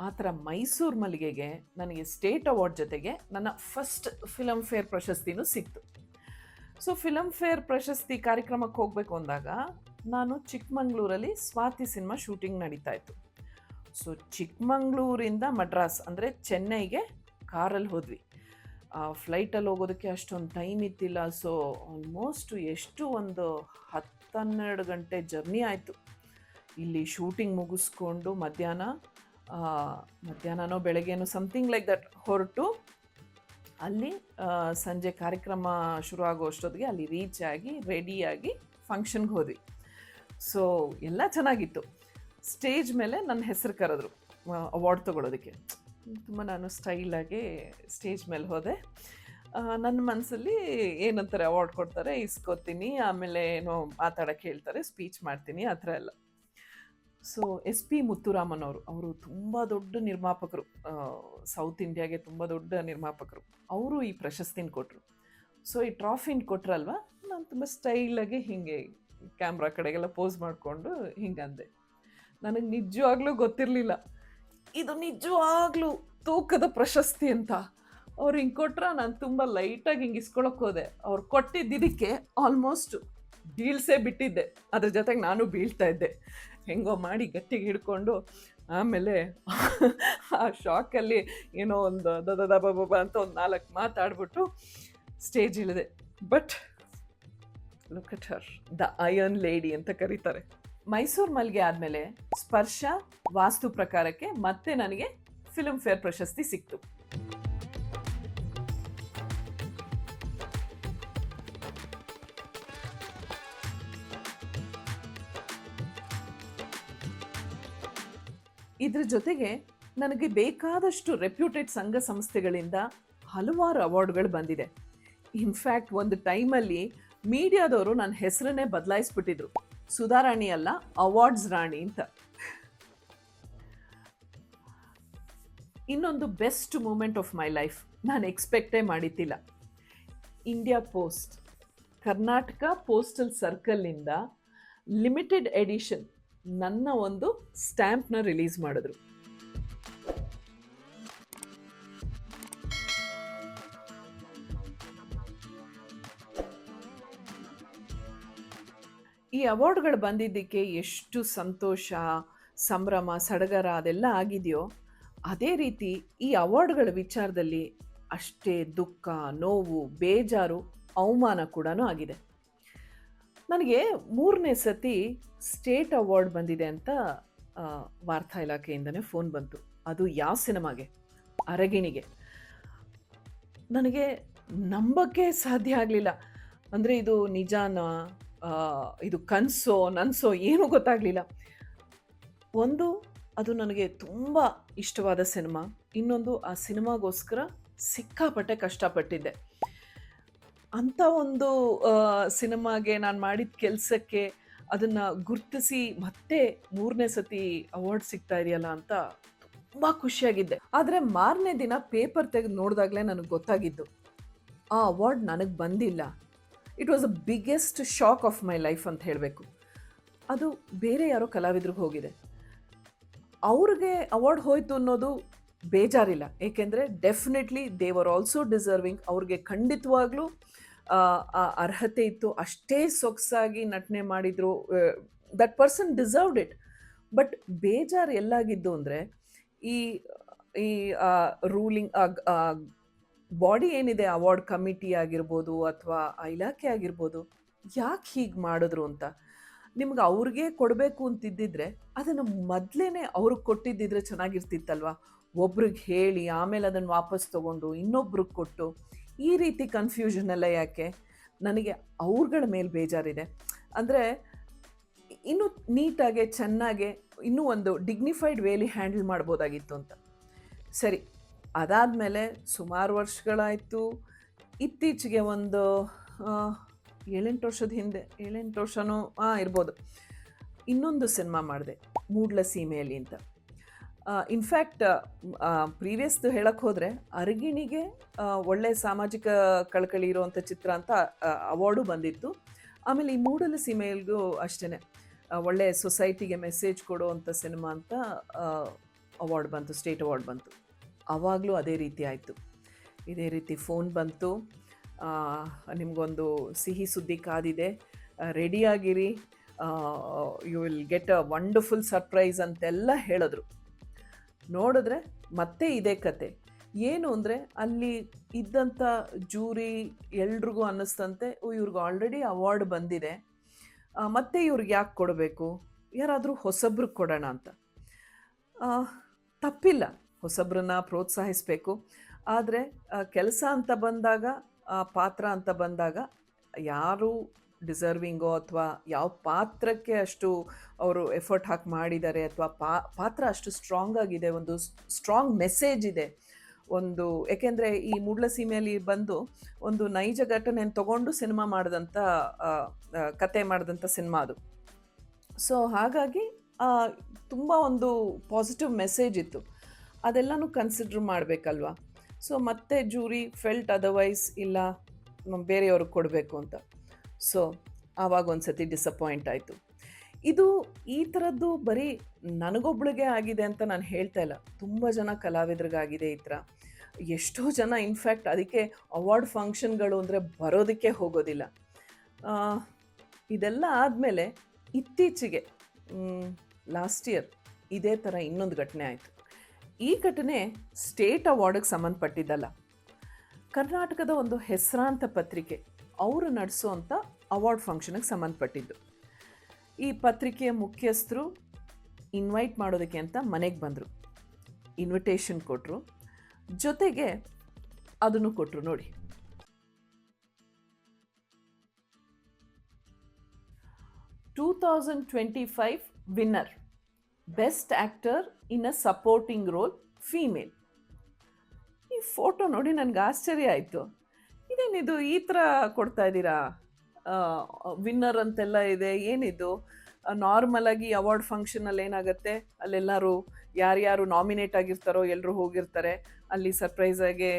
ಆ ಥರ ಮೈಸೂರು ಮಲ್ಲಿಗೆಗೆ ನನಗೆ ಸ್ಟೇಟ್ ಅವಾರ್ಡ್ ಜೊತೆಗೆ ನನ್ನ ಫಸ್ಟ್ ಫಿಲಮ್ ಫೇರ್ ಪ್ರಶಸ್ತಿನೂ ಸಿಕ್ತು. ಸೊ ಫಿಲಮ್ ಫೇರ್ ಪ್ರಶಸ್ತಿ ಕಾರ್ಯಕ್ರಮಕ್ಕೆ ಹೋಗಬೇಕು ಅಂದಾಗ ನಾನು ಚಿಕ್ಕಮಂಗ್ಳೂರಲ್ಲಿ ಸ್ವಾತಿ ಸಿನಿಮಾ ಶೂಟಿಂಗ್ ನಡೀತಾ ಇತ್ತು. ಸೊ ಚಿಕ್ಕಮಂಗ್ಳೂರಿಂದ ಮಡ್ರಾಸ್ ಅಂದರೆ ಚೆನ್ನೈಗೆ ಕಾರಲ್ಲಿ ಹೋದ್ವಿ. ಫ್ಲೈಟಲ್ಲಿ ಹೋಗೋದಕ್ಕೆ ಅಷ್ಟೊಂದು ಟೈಮ್ ಇತ್ತಿಲ್ಲ. ಸೊ ಆಲ್ಮೋಸ್ಟ್ ಒಂದು 10-12 ಗಂಟೆ ಜರ್ನಿ ಆಯಿತು. ಇಲ್ಲಿ ಶೂಟಿಂಗ್ ಮುಗಿಸ್ಕೊಂಡು ಮಧ್ಯಾಹ್ನನೋ ಬೆಳಗ್ಗೆನೋ ಸಮಥಿಂಗ್ ಲೈಕ್ ದಟ್ ಹೊರಟು ಅಲ್ಲಿ ಸಂಜೆ ಕಾರ್ಯಕ್ರಮ ಶುರು ಆಗೋ ಅಷ್ಟೊತ್ತಿಗೆ ಅಲ್ಲಿ ರೀಚ್ ಆಗಿ ರೆಡಿಯಾಗಿ ಫಂಕ್ಷನ್ಗೆ ಹೋದ್ವಿ. ಸೊ ಎಲ್ಲ ಚೆನ್ನಾಗಿತ್ತು. ಸ್ಟೇಜ್ ಮೇಲೆ ನನ್ನ ಹೆಸರು ಕರೆದ್ರು ಅವಾರ್ಡ್ ತೊಗೊಳೋದಕ್ಕೆ. ತುಂಬ ನಾನು ಸ್ಟೈಲಾಗಿ ಸ್ಟೇಜ್ ಮೇಲೆ ಹೋದೆ. ನನ್ನ ಮನಸ್ಸಲ್ಲಿ ಏನಂತಾರೆ, ಅವಾರ್ಡ್ ಕೊಡ್ತಾರೆ, ಇಸ್ಕೋತೀನಿ, ಆಮೇಲೆ ಏನೋ ಮಾತಾಡೋಕ್ಕೆ ಹೇಳ್ತಾರೆ, ಸ್ಪೀಚ್ ಮಾಡ್ತೀನಿ, ಆ ಥರ ಎಲ್ಲ. ಸೊ SP ಮುತ್ತುರಾಮನ್ ಅವರು ತುಂಬ ದೊಡ್ಡ ನಿರ್ಮಾಪಕರು, ಸೌತ್ ಇಂಡಿಯಾಗೆ ತುಂಬ ದೊಡ್ಡ ನಿರ್ಮಾಪಕರು. ಅವರು ಈ ಪ್ರಶಸ್ತಿನ ಕೊಟ್ಟರು. ಸೊ ಈ ಟ್ರಾಫಿನ ಕೊಟ್ರಲ್ವ, ನಾನು ತುಂಬ ಸ್ಟೈಲಾಗಿ ಹೀಗೆ ಕ್ಯಾಮ್ರಾ ಕಡೆಗೆಲ್ಲ ಪೋಸ್ ಮಾಡಿಕೊಂಡು ಹಿಂಗಂದೆ. ನನಗೆ ನಿಜವಾಗ್ಲೂ ಗೊತ್ತಿರಲಿಲ್ಲ ಇದು ನಿಜವಾಗ್ಲೂ ತೂಕದ ಪ್ರಶಸ್ತಿ ಅಂತ. ಅವ್ರು ಹಿಂಗೆ ಕೊಟ್ರೆ ನಾನು ತುಂಬ ಲೈಟಾಗಿ ಹಿಂಗೆ ಇಸ್ಕೊಳಕ್ಕೆ ಹೋದೆ. ಅವ್ರು ಕೊಟ್ಟಿದ್ದಕ್ಕೆ ಆಲ್ಮೋಸ್ಟ್ ಬೀಳ್ಸೇ ಬಿಟ್ಟಿದ್ದೆ, ಅದ್ರ ಜೊತೆಗೆ ನಾನು ಬೀಳ್ತಾ ಇದ್ದೆ. ಹೆಂಗೋ ಮಾಡಿ ಗಟ್ಟಿಗೆ ಹಿಡ್ಕೊಂಡು ಆಮೇಲೆ ಆ ಶಾಕಲ್ಲಿ ಏನೋ ಒಂದು ದದದಬಬ ಅಂತ ಒಂದು 4 ಮಾತಾಡ್ಬಿಟ್ಟು ಸ್ಟೇಜ್ ಇಳಿದೆ. But look at her, the iron lady ಅಂತ ಕರೀತಾರೆ. ಮೈಸೂರು ಮಲ್ಲಿಗೆ ಆದಮೇಲೆ ಸ್ಪರ್ಶ ವಾಸ್ತು ಪ್ರಕಾರಕ್ಕೆ ಮತ್ತೆ ನನಗೆ ಫಿಲ್ಮ್ ಫೇರ್ ಪ್ರಶಸ್ತಿ ಸಿಕ್ತು. ಇದ್ರ ಜೊತೆಗೆ ನನಗೆ ಬೇಕಾದಷ್ಟು ರೆಪ್ಯೂಟೆಡ್ ಸಂಘ ಸಂಸ್ಥೆಗಳಿಂದ ಹಲವಾರು ಅವಾರ್ಡ್ಗಳು ಬಂದಿದೆ. ಇನ್ಫ್ಯಾಕ್ಟ್ ಒಂದು ಟೈಮಲ್ಲಿ ಮೀಡಿಯಾದವರು ನನ್ನ ಹೆಸರನ್ನೇ ಬದಲಾಯಿಸ್ಬಿಟ್ಟಿದ್ರು, ಸುಧಾರಾಣಿ ಅಲ್ಲ ಅವಾರ್ಡ್ಸ್ ರಾಣಿ ಅಂತ. ಇನ್ನೊಂದು best moment of my life, ನಾನು ಎಕ್ಸ್ಪೆಕ್ಟೇ ಮಾಡಿದ್ದಿಲ್ಲ. ಇಂಡಿಯಾ ಪೋಸ್ಟ್ ಕರ್ನಾಟಕ ಪೋಸ್ಟಲ್ ಸರ್ಕಲ್ನಿಂದ ಲಿಮಿಟೆಡ್ ಎಡಿಷನ್ ನನ್ನ ಒಂದು ಸ್ಟ್ಯಾಂಪ್ನ ರಿಲೀಸ್ ಮಾಡಿದ್ರು. ಈ ಅವಾರ್ಡ್ಗಳು ಬಂದಿದ್ದಕ್ಕೆ ಎಷ್ಟು ಸಂತೋಷ, ಸಂಭ್ರಮ, ಸಡಗರ ಅದೆಲ್ಲ ಆಗಿದೆಯೋ, ಅದೇ ರೀತಿ ಈ ಅವಾರ್ಡ್ಗಳ ವಿಚಾರದಲ್ಲಿ ಅಷ್ಟೇ ದುಃಖ, ನೋವು, ಬೇಜಾರು, ಅವಮಾನ ಕೂಡ ಆಗಿದೆ. ನನಗೆ 3ನೇ ಸತಿ ಸ್ಟೇಟ್ ಅವಾರ್ಡ್ ಬಂದಿದೆ ಅಂತ ವಾರ್ತಾ ಇಲಾಖೆಯಿಂದನೇ ಫೋನ್ ಬಂತು. ಅದು ಯಾವ ಸಿನಿಮಾಗೆ? ಅರಗಿಣಿಗೆ. ನನಗೆ ನಂಬಕ್ಕೆ ಸಾಧ್ಯ ಆಗಲಿಲ್ಲ. ಅಂದರೆ ಇದು ನಿಜಾನಾ, ಇದು ಕನಸೋ ನನಸೋ ಏನೂ ಗೊತ್ತಾಗಲಿಲ್ಲ. ಒಂದು, ಅದು ನನಗೆ ತುಂಬ ಇಷ್ಟವಾದ ಸಿನಿಮಾ. ಇನ್ನೊಂದು, ಆ ಸಿನಿಮಾಗೋಸ್ಕರ ಸಿಕ್ಕಾಪಟ್ಟೆ ಕಷ್ಟಪಟ್ಟಿದ್ದೆ. ಅಂಥ ಒಂದು ಸಿನಿಮಾಗೆ ನಾನು ಮಾಡಿದ ಕೆಲಸಕ್ಕೆ ಅದನ್ನು ಗುರ್ತಿಸಿ ಮತ್ತೆ 3ನೇ ಸತಿ ಅವಾರ್ಡ್ ಸಿಗ್ತಾ ಇದೆಯಲ್ಲ ಅಂತ ತುಂಬ ಖುಷಿಯಾಗಿದ್ದೆ. ಆದರೆ ಮಾರನೇ ದಿನ ಪೇಪರ್ ತೆಗೆದು ನೋಡಿದಾಗಲೇ ನನಗೆ ಗೊತ್ತಾಗಿದ್ದು, ಆ ಅವಾರ್ಡ್ ನನಗೆ ಬಂದಿಲ್ಲ. It was a biggest shock of my life ಅಂತ ಹೇಳಬೇಕು. ಅದು ಬೇರೆ ಯಾರೋ ಕಲಾವಿದ್ರಿಗೆ ಹೋಗಿದೆ. ಅವ್ರಿಗೆ ಅವಾರ್ಡ್ ಹೋಯಿತು ಅನ್ನೋದು ಬೇಜಾರಿಲ್ಲ, ಏಕೆಂದರೆ definitely they were also deserving. ಅವ್ರಿಗೆ ಖಂಡಿತವಾಗ್ಲೂ ಆ ಅರ್ಹತೆ ಇತ್ತು. ಅಷ್ಟೇ ಸೊಗಸಾಗಿ ನಟನೆ ಮಾಡಿದರು. That person deserved it. But ಬೇಜಾರು ಎಲ್ಲಾಗಿದ್ದು ಅಂದರೆ, ಈ ಈ ರೂಲಿಂಗ್ ಬಾಡಿ ಏನಿದೆ, ಅವಾರ್ಡ್ ಕಮಿಟಿ ಆಗಿರ್ಬೋದು ಅಥವಾ ಆ ಇಲಾಖೆ ಆಗಿರ್ಬೋದು, ಯಾಕೆ ಹೀಗೆ ಮಾಡಿದ್ರು ಅಂತ. ನಿಮ್ಗೆ ಅವ್ರಿಗೆ ಕೊಡಬೇಕು ಅಂತಿದ್ದಿದ್ರೆ ಅದನ್ನು ಮೊದಲೇ ಅವ್ರಿಗೆ ಕೊಟ್ಟಿದ್ದಿದ್ರೆ ಚೆನ್ನಾಗಿರ್ತಿತ್ತಲ್ವ. ಒಬ್ರಿಗೆ ಹೇಳಿ ಆಮೇಲೆ ಅದನ್ನು ವಾಪಸ್ ತೊಗೊಂಡು ಇನ್ನೊಬ್ರಿಗೆ ಕೊಟ್ಟು ಈ ರೀತಿ ಕನ್ಫ್ಯೂಷನ್ ಎಲ್ಲ ಯಾಕೆ? ನನಗೆ ಅವ್ರಗಳ ಮೇಲೆ ಬೇಜಾರಿದೆ. ಅಂದರೆ ಇನ್ನೂ ನೀಟಾಗೆ, ಚೆನ್ನಾಗೆ, ಇನ್ನೂ ಒಂದು ಡಿಗ್ನಿಫೈಡ್ ವೇಲಿ ಹ್ಯಾಂಡಲ್ ಮಾಡ್ಬೋದಾಗಿತ್ತು ಅಂತ. ಸರಿ, ಅದಾದಮೇಲೆ ಸುಮಾರು ವರ್ಷಗಳಾಯಿತು. ಇತ್ತೀಚೆಗೆ ಒಂದು 7-8 ವರ್ಷದ ಹಿಂದೆ, 7-8 ವರ್ಷನೂ ಇರ್ಬೋದು, ಇನ್ನೊಂದು ಸಿನಿಮಾ ಮಾಡಿದೆ, ಮೂಡ್ಲ ಸೀಮೆಯಲ್ಲಿ ಅಂತ. ಇನ್ಫ್ಯಾಕ್ಟ್ ಪ್ರೀವಿಯಸ್ದು ಹೇಳಕ್ಕೆ ಹೋದರೆ ಅರಗಿಣಿಗೆ ಒಳ್ಳೆ ಸಾಮಾಜಿಕ ಕಳಕಳಿ ಇರುವಂಥ ಚಿತ್ರ ಅಂತ ಅವಾರ್ಡು ಬಂದಿತ್ತು. ಆಮೇಲೆ ಈ ಮೂಡಲ ಸೀಮೆಯಲ್ಲಿಗೂ ಅಷ್ಟೇ ಒಳ್ಳೆ ಸೊಸೈಟಿಗೆ ಮೆಸೇಜ್ ಕೊಡುವಂಥ ಸಿನಿಮಾ ಅಂತ ಅವಾರ್ಡ್ ಬಂತು, ಸ್ಟೇಟ್ ಅವಾರ್ಡ್ ಬಂತು. ಆವಾಗಲೂ ಅದೇ ರೀತಿ ಆಯಿತು. ಇದೇ ರೀತಿ ಫೋನ್ ಬಂತು, ನಿಮಗೊಂದು ಸಿಹಿ ಸುದ್ದಿ ಕಾದಿದೆ, ರೆಡಿಯಾಗಿರಿ, you will get a wonderful surprise ಅಂತೆಲ್ಲ ಹೇಳಿದ್ರು. ನೋಡಿದ್ರೆ ಮತ್ತೆ ಇದೇ ಕತೆ. ಏನು ಅಂದರೆ, ಅಲ್ಲಿ ಇದ್ದಂಥ ಜೂರಿ ಎಲ್ರಿಗೂ ಅನ್ನಿಸ್ತಂತೆ, ಇವ್ರಿಗೆ ಆಲ್ರೆಡಿ ಅವಾರ್ಡ್ ಬಂದಿದೆ, ಮತ್ತೆ ಇವ್ರಿಗೆ ಯಾಕೆ ಕೊಡಬೇಕು, ಯಾರಾದರೂ ಹೊಸಬ್ರಿಗೆ ಕೊಡೋಣ ಅಂತ. ತಪ್ಪಿಲ್ಲ, ಹೊಸಬ್ರನ್ನ ಪ್ರೋತ್ಸಾಹಿಸಬೇಕು. ಆದರೆ ಕೆಲಸ ಅಂತ ಬಂದಾಗ, ಪಾತ್ರ ಅಂತ ಬಂದಾಗ, ಯಾರು ಡಿಸರ್ವಿಂಗೋ ಅಥವಾ ಯಾವ ಪಾತ್ರಕ್ಕೆ ಅಷ್ಟು ಅವರು ಎಫರ್ಟ್ ಹಾಕಿ ಮಾಡಿದ್ದಾರೆ ಅಥವಾ ಪಾತ್ರ ಅಷ್ಟು ಸ್ಟ್ರಾಂಗ್ ಆಗಿದೆ, ಒಂದು ಸ್ಟ್ರಾಂಗ್ ಮೆಸೇಜ್ ಇದೆ ಒಂದು. ಏಕೆಂದರೆ ಈ ಮೂಡ್ಲ ಸೀಮೆಯಲ್ಲಿ ಬಂದು ಒಂದು ನೈಜ ಘಟನೆಯನ್ನು ತಗೊಂಡು ಸಿನಿಮಾ ಮಾಡಿದಂಥ ಕತೆ ಮಾಡಿದಂಥ ಸಿನಿಮಾ ಅದು. ಸೊ ಹಾಗಾಗಿ ತುಂಬ ಒಂದು ಪಾಸಿಟಿವ್ ಮೆಸೇಜ್ ಇತ್ತು. ಅದೆಲ್ಲನೂ ಕನ್ಸಿಡ್ರ್ ಮಾಡಬೇಕಲ್ವ. ಸೊ ಮತ್ತೆ ಜೂರಿ ಫೆಲ್ಟ್ ಅದರ್ವೈಸ್, ಇಲ್ಲ ಬೇರೆಯವ್ರಿಗೆ ಕೊಡಬೇಕು ಅಂತ. ಸೊ ಆವಾಗ ಒಂದು ಸತಿ ಡಿಸಪಾಯಿಂಟ್ ಆಯಿತು. ಇದು ಈ ಥರದ್ದು ಬರೀ ನನಗೊಬ್ಳಿಗೆ ಆಗಿದೆ ಅಂತ ನಾನು ಹೇಳ್ತಾ ಇಲ್ಲ, ತುಂಬ ಜನ ಕಲಾವಿದ್ರಿಗಾಗಿದೆ ಈ ಥರ. ಎಷ್ಟೋ ಜನ ಇನ್ಫ್ಯಾಕ್ಟ್ ಅದಕ್ಕೆ ಅವಾರ್ಡ್ ಫಂಕ್ಷನ್ಗಳು ಅಂದರೆ ಬರೋದಕ್ಕೆ ಹೋಗೋದಿಲ್ಲ. ಇದೆಲ್ಲ ಆದಮೇಲೆ ಇತ್ತೀಚೆಗೆ ಲಾಸ್ಟ್ ಇಯರ್ ಇದೇ ಥರ ಇನ್ನೊಂದು ಘಟನೆ ಆಯಿತು. ಈ ಘಟನೆ ಸ್ಟೇಟ್ ಅವಾರ್ಡಿಗೆ ಸಂಬಂಧಪಟ್ಟಿದ್ದಲ್ಲ, ಕರ್ನಾಟಕದ ಒಂದು ಹೆಸರಾಂತ ಪತ್ರಿಕೆ ಅವರು ನಡೆಸೋವಂಥ ಅವಾರ್ಡ್ ಫಂಕ್ಷನ್ಗೆ ಸಂಬಂಧಪಟ್ಟಿದ್ದು. ಈ ಪತ್ರಿಕೆಯ ಮುಖ್ಯಸ್ಥರು ಇನ್ವೈಟ್ ಮಾಡೋದಕ್ಕೆ ಅಂತ ಮನೆಗೆ ಬಂದರು, ಇನ್ವಿಟೇಷನ್ ಕೊಟ್ಟರು, ಜೊತೆಗೆ ಅದನ್ನು ಕೊಟ್ಟರು. ನೋಡಿ, 2025 ವಿನ್ನರ್, ಬೆಸ್ಟ್ ಆ್ಯಕ್ಟರ್ ಇನ್ ಅ ಸಪೋರ್ಟಿಂಗ್ ರೋಲ್, ಫೀಮೇಲ್. ಈ ಫೋಟೋ ನೋಡಿ ನನಗೆ ಆಶ್ಚರ್ಯ ಆಯಿತು. ಇದೇನಿದು ಈ ಥರ ಕೊಡ್ತಾ ಇದ್ದೀರಾ, ವಿನ್ನರ್ ಅಂತೆಲ್ಲ ಇದೆ, ಏನಿದು? ನಾರ್ಮಲಾಗಿ ಅವಾರ್ಡ್ ಫಂಕ್ಷನಲ್ಲಿ ಏನಾಗುತ್ತೆ, ಅಲ್ಲೆಲ್ಲರೂ ಯಾರ್ಯಾರು ನಾಮಿನೇಟ್ ಆಗಿರ್ತಾರೋ ಎಲ್ಲರೂ ಹೋಗಿರ್ತಾರೆ. ಅಲ್ಲಿ ಸರ್ಪ್ರೈಸಾಗಿ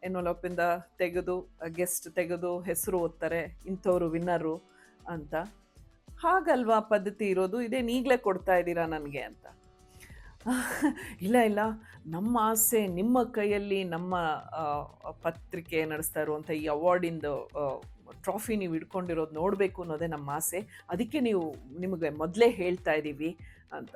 ಎನ್ವಲಪಿಂದ ತೆಗೆದು ಗೆಸ್ಟ್ ತೆಗೆದು ಹೆಸರು ಓದ್ತಾರೆ, ಇಂಥವ್ರು ವಿನ್ನರು ಅಂತ. ಹಾಗಲ್ವಾ ಪದ್ಧತಿ ಇರೋದು? ಇದೇನು ಈಗಲೇ ಕೊಡ್ತಾ ಇದ್ದೀರಾ ನನಗೆ ಅಂತ. ಇಲ್ಲ ಇಲ್ಲ, ನಮ್ಮ ಆಸೆ ನಿಮ್ಮ ಕೈಯಲ್ಲಿ ನಮ್ಮ ಪತ್ರಿಕೆ ನಡೆಸ್ತಾ ಇರುವಂಥ ಈ ಅವಾರ್ಡಿಂದು ಟ್ರಾಫಿ ನೀವು ಇಟ್ಕೊಂಡಿರೋದು ನೋಡಬೇಕು ಅನ್ನೋದೇ ನಮ್ಮ ಆಸೆ, ಅದಕ್ಕೆ ನಿಮಗೆ ಮೊದಲೇ ಹೇಳ್ತಾ ಇದ್ದೀವಿ ಅಂತ.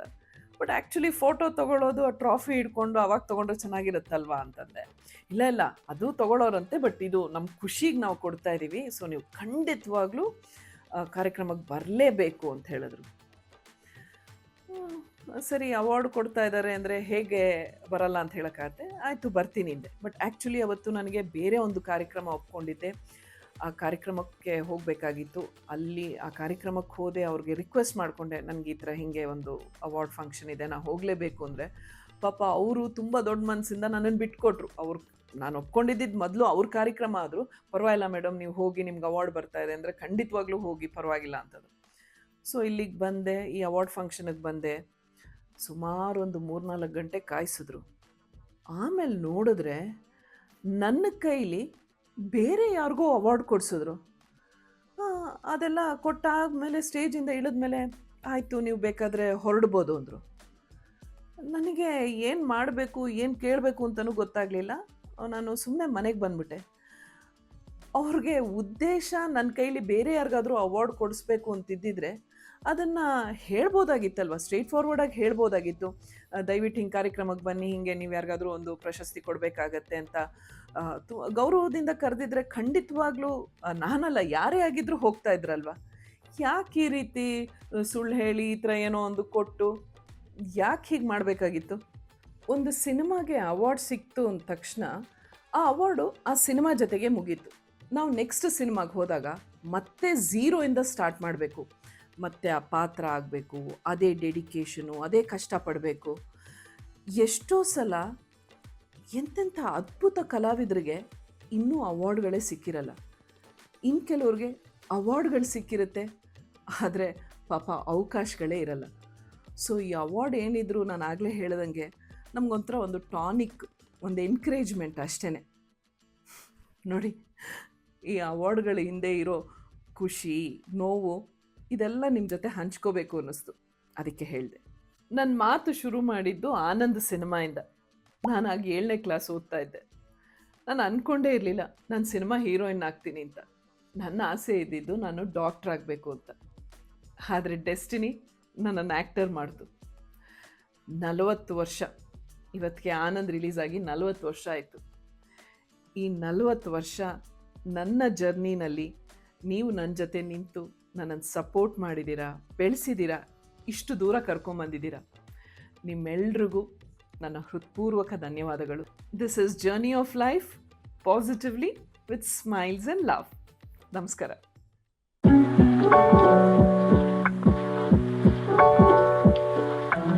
ಬಟ್ ಆ್ಯಕ್ಚುಲಿ ಫೋಟೋ ತೊಗೊಳ್ಳೋದು, ಆ ಟ್ರಾಫಿ ಹಿಡ್ಕೊಂಡು ಅವಾಗ ತೊಗೊಂಡ್ರೆ ಚೆನ್ನಾಗಿರುತ್ತಲ್ವಾ ಅಂತಂದೆ. ಇಲ್ಲ ಇಲ್ಲ, ಅದು ತೊಗೊಳ್ಳೋರಂತೆ, ಬಟ್ ಇದು ನಮ್ಮ ಖುಷಿಗೆ ನಾವು ಕೊಡ್ತಾ ಇದ್ದೀವಿ, ಸೊ ನೀವು ಖಂಡಿತವಾಗ್ಲೂ ಕಾರ್ಯಕ್ರಮಕ್ಕೆ ಬರಲೇಬೇಕು ಅಂತ ಹೇಳಿದ್ರು. ಸರಿ, ಅವಾರ್ಡ್ ಕೊಡ್ತಾ ಇದ್ದಾರೆ ಅಂದರೆ ಹೇಗೆ ಬರಲ್ಲ ಅಂತ ಹೇಳೋಕ್ಕಾಗತ್ತೆ. ಆಯಿತು, ಬರ್ತೀನಿ ಅಂದೆ. ಬಟ್ ಆ್ಯಕ್ಚುಲಿ ಅವತ್ತು ನನಗೆ ಬೇರೆ ಒಂದು ಕಾರ್ಯಕ್ರಮ ಒಪ್ಕೊಂಡಿದ್ದೆ. ಆ ಕಾರ್ಯಕ್ರಮಕ್ಕೆ ಹೋಗಬೇಕಾಗಿತ್ತು. ಅಲ್ಲಿ ಆ ಕಾರ್ಯಕ್ರಮಕ್ಕೆ ಹೋದೆ, ಅವ್ರಿಗೆ ರಿಕ್ವೆಸ್ಟ್ ಮಾಡಿಕೊಂಡೆ, ನನಗೆ ಈ ಥರ ಹೀಗೆ ಒಂದು ಅವಾರ್ಡ್ ಫಂಕ್ಷನ್ ಇದೆ, ನಾನು ಹೋಗಲೇಬೇಕು ಅಂದರೆ. ಪಾಪ ಅವರು ತುಂಬ ದೊಡ್ಡ ಮನಸ್ಸಿಂದ ನನ್ನನ್ನು ಬಿಟ್ಕೊಟ್ರು. ನಾನು ಒಪ್ಕೊಂಡಿದ್ದು ಮೊದಲು ಅವ್ರ ಕಾರ್ಯಕ್ರಮ ಆದರೂ ಪರವಾಗಿಲ್ಲ ಮೇಡಮ್, ನೀವು ಹೋಗಿ, ನಿಮ್ಗೆ ಅವಾರ್ಡ್ ಬರ್ತಾ ಇದೆ ಅಂದರೆ ಖಂಡಿತವಾಗ್ಲೂ ಹೋಗಿ, ಪರವಾಗಿಲ್ಲ ಅಂತಂದು. ಸೊ ಇಲ್ಲಿಗೆ ಬಂದೆ, ಈ ಅವಾರ್ಡ್ ಫಂಕ್ಷನಿಗೆ ಬಂದೆ. ಸುಮಾರು ಒಂದು 3-4 ಗಂಟೆ ಕಾಯಿಸಿದ್ರು. ಆಮೇಲೆ ನೋಡಿದ್ರೆ ನನ್ನ ಕೈಲಿ ಬೇರೆ ಯಾರಿಗೋ ಅವಾರ್ಡ್ ಕೊಡಿಸಿದ್ರು. ಅದೆಲ್ಲ ಕೊಟ್ಟಾದ್ಮೇಲೆ ಸ್ಟೇಜಿಂದ ಇಳಿದ್ಮೇಲೆ, ಆಯಿತು ನೀವು ಬೇಕಾದರೆ ಹೊರಡ್ಬೋದು ಅಂದರು. ನನಗೆ ಏನು ಮಾಡಬೇಕು, ಏನು ಕೇಳಬೇಕು ಅಂತಲೂ ಗೊತ್ತಾಗಲಿಲ್ಲ. ನಾನು ಸುಮ್ಮನೆ ಮನೆಗೆ ಬಂದುಬಿಟ್ಟೆ. ಅವ್ರಿಗೆ ಉದ್ದೇಶ ನನ್ನ ಕೈಲಿ ಬೇರೆ ಯಾರಿಗಾದರೂ ಅವಾರ್ಡ್ ಕೊಡಿಸ್ಬೇಕು ಅಂತಿದ್ದಿದ್ರೆ ಅದನ್ನು ಹೇಳ್ಬೋದಾಗಿತ್ತಲ್ವ, ಸ್ಟ್ರೇಟ್ ಫಾರ್ವರ್ಡಾಗಿ ಹೇಳ್ಬೋದಾಗಿತ್ತು. ದಯವಿಟ್ಟು ಹಿಂಗೆ ಕಾರ್ಯಕ್ರಮಕ್ಕೆ ಬನ್ನಿ, ಹೀಗೆ ನೀವು ಯಾರಿಗಾದರೂ ಒಂದು ಪ್ರಶಸ್ತಿ ಕೊಡಬೇಕಾಗತ್ತೆ ಅಂತ ಗೌರವದಿಂದ ಕರೆದಿದ್ರೆ ಖಂಡಿತವಾಗ್ಲೂ ನಾನಲ್ಲ, ಯಾರೇ ಆಗಿದ್ರೂ ಹೋಗ್ತಾ ಇದ್ರಲ್ವ. ಯಾಕೆ ಈ ರೀತಿ ಸುಳ್ಳು ಹೇಳಿ ಈ ಥರ ಏನೋ ಒಂದು ಕೊಟ್ಟು ಯಾಕೆ ಹೀಗೆ ಮಾಡಬೇಕಾಗಿತ್ತು? ಒಂದು ಸಿನಿಮಾಗೆ ಅವಾರ್ಡ್ ಸಿಕ್ತು ಅಂದ ತಕ್ಷಣ ಆ ಅವಾರ್ಡು ಆ ಸಿನಿಮಾ ಜೊತೆಗೆ ಮುಗೀತು. ನಾವು ನೆಕ್ಸ್ಟ್ ಸಿನಿಮಾಗೆ ಹೋದಾಗ ಮತ್ತೆ ಝೀರೋಯಿಂದ ಸ್ಟಾರ್ಟ್ ಮಾಡಬೇಕು. ಮತ್ತು ಆ ಪಾತ್ರ ಆಗಬೇಕು, ಅದೇ ಡೆಡಿಕೇಶನು, ಅದೇ ಕಷ್ಟಪಡಬೇಕು. ಎಷ್ಟೋ ಸಲ ಎಂತೆಂಥ ಅದ್ಭುತ ಕಲಾವಿದರಿಗೆ ಇನ್ನೂ ಅವಾರ್ಡ್ಗಳೇ ಸಿಕ್ಕಿರಲ್ಲ. ಇನ್ನು ಕೆಲವ್ರಿಗೆ ಅವಾರ್ಡ್ಗಳು ಸಿಕ್ಕಿರುತ್ತೆ, ಆದರೆ ಪಾಪ ಅವಕಾಶಗಳೇ ಇರಲ್ಲ. ಸೊ ಈ ಅವಾರ್ಡ್ ಏನಿದ್ರು, ನಾನು ಆಗಲೇ ಹೇಳ್ದಂಗೆ ನಮಗೊಂಥರ ಒಂದು ಟಾನಿಕ್, ಒಂದು ಎನ್ಕರೇಜ್ಮೆಂಟ್ ಅಷ್ಟೇ. ನೋಡಿ, ಈ ಅವಾರ್ಡ್ಗಳ ಹಿಂದೆ ಇರೋ ಖುಷಿ, ನೋವು ಇದೆಲ್ಲ ನಿಮ್ಮ ಜೊತೆ ಹಂಚ್ಕೋಬೇಕು ಅನ್ನಿಸ್ತು, ಅದಕ್ಕೆ ಹೇಳಿದೆ. ನನ್ನ ಮಾತು ಶುರು ಮಾಡಿದ್ದು ಆನಂದ್ ಸಿನಿಮಾಯಿಂದ. ನಾನಾಗ 7ನೇ ಕ್ಲಾಸ್ ಓದ್ತಾ ಇದ್ದೆ. ನಾನು ಅಂದ್ಕೊಂಡೇ ಇರಲಿಲ್ಲ ನಾನು ಸಿನಿಮಾ ಹೀರೋಯಿನ್ ಆಗ್ತೀನಿ ಅಂತ. ನನ್ನ ಆಸೆ ಇದ್ದಿದ್ದು ನಾನು ಡಾಕ್ಟ್ರ್ ಆಗಬೇಕು ಅಂತ. ಆದರೆ ಡೆಸ್ಟಿನಿ ನನ್ನನ್ನು ಆ್ಯಕ್ಟರ್ ಮಾಡ್ತು. 40 ವರ್ಷ, ಇವತ್ತಿಗೆ ಆನಂದ್ ರಿಲೀಸ್ ಆಗಿ 40 ವರ್ಷ ಆಯಿತು. ಈ 40 ವರ್ಷ ನನ್ನ ಜರ್ನಿನಲ್ಲಿ ನೀವು ನನ್ನ ಜೊತೆ ನಿಂತು ನನ್ನನ್ನು ಸಪೋರ್ಟ್ ಮಾಡಿದ್ದೀರಾ, ಬೆಳೆಸಿದ್ದೀರಾ, ಇಷ್ಟು ದೂರ ಕರ್ಕೊಂಬಂದಿದ್ದೀರಾ. ನಿಮ್ಮೆಲ್ರಿಗೂ ನನ್ನ ಹೃತ್ಪೂರ್ವಕ ಧನ್ಯವಾದಗಳು. This is journey of life positively with smiles and love. ನಮಸ್ಕಾರ.